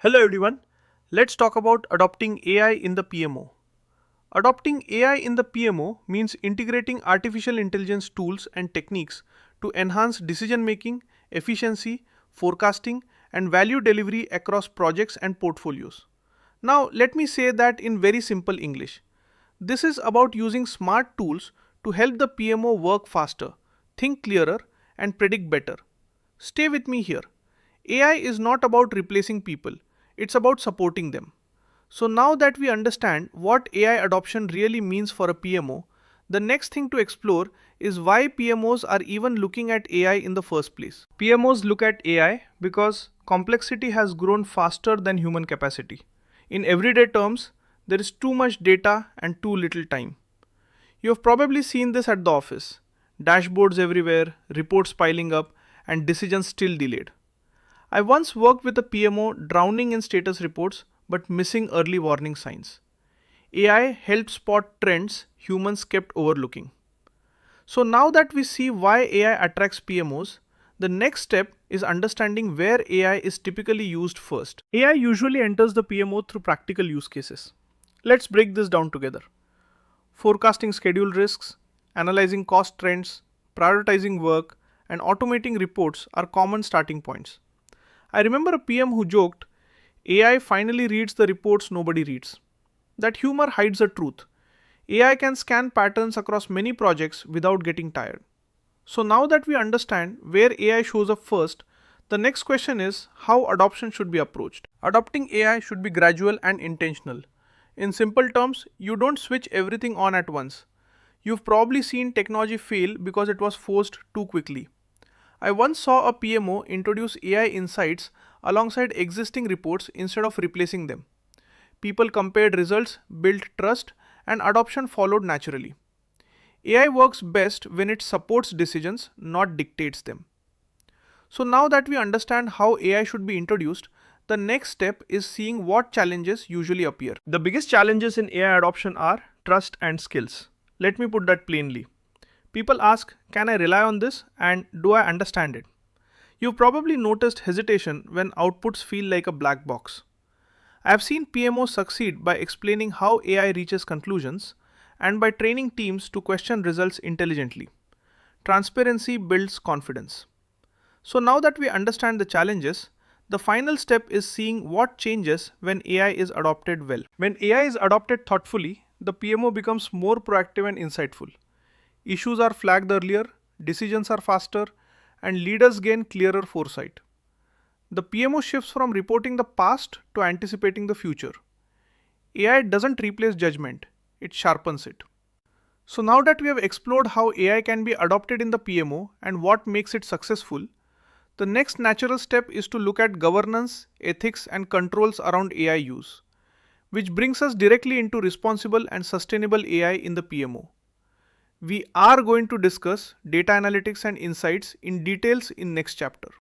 Hello everyone, let's talk about adopting AI in the PMO. Adopting AI in the PMO means integrating artificial intelligence tools and techniques to enhance decision making, efficiency, forecasting, and value delivery across projects and portfolios. Now, let me say that in very simple English. This is about using smart tools to help the PMO work faster, think clearer, and predict better. Stay with me here. AI is not about replacing people, it's about supporting them. So now that we understand what AI adoption really means for a PMO, the next thing to explore is why PMOs are even looking at AI in the first place. PMOs look at AI because complexity has grown faster than human capacity. In everyday terms, there is too much data and too little time. You have probably seen this at the office. Dashboards everywhere, reports piling up, and decisions still delayed. I once worked with a PMO drowning in status reports but missing early warning signs. AI helped spot trends humans kept overlooking. So now that we see why AI attracts PMOs, the next step is understanding where AI is typically used first. AI usually enters the PMO through practical use cases. Let's break this down together. Forecasting schedule risks, analyzing cost trends, prioritizing work, and automating reports are common starting points. I remember a PM who joked, AI finally reads the reports nobody reads. That humor hides the truth. AI can scan patterns across many projects without getting tired. So now that we understand where AI shows up first, the next question is how adoption should be approached. Adopting AI should be gradual and intentional. In simple terms, you don't switch everything on at once. You've probably seen technology fail because it was forced too quickly. I once saw a PMO introduce AI insights alongside existing reports instead of replacing them. People compared results, built trust, and adoption followed naturally. AI works best when it supports decisions, not dictates them. So now that we understand how AI should be introduced, the next step is seeing what challenges usually appear. The biggest challenges in AI adoption are trust and skills. Let me put that plainly. People ask, can I rely on this and do I understand it? You've probably noticed hesitation when outputs feel like a black box. I have seen PMOs succeed by explaining how AI reaches conclusions and by training teams to question results intelligently. Transparency builds confidence. So now that we understand the challenges, the final step is seeing what changes when AI is adopted well. When AI is adopted thoughtfully, the PMO becomes more proactive and insightful. Issues are flagged earlier, decisions are faster, and leaders gain clearer foresight. The PMO shifts from reporting the past to anticipating the future. AI doesn't replace judgment, it sharpens it. So now that we have explored how AI can be adopted in the PMO and what makes it successful, the next natural step is to look at governance, ethics, and controls around AI use, which brings us directly into responsible and sustainable AI in the PMO. We are going to discuss data analytics and insights in details in next chapter.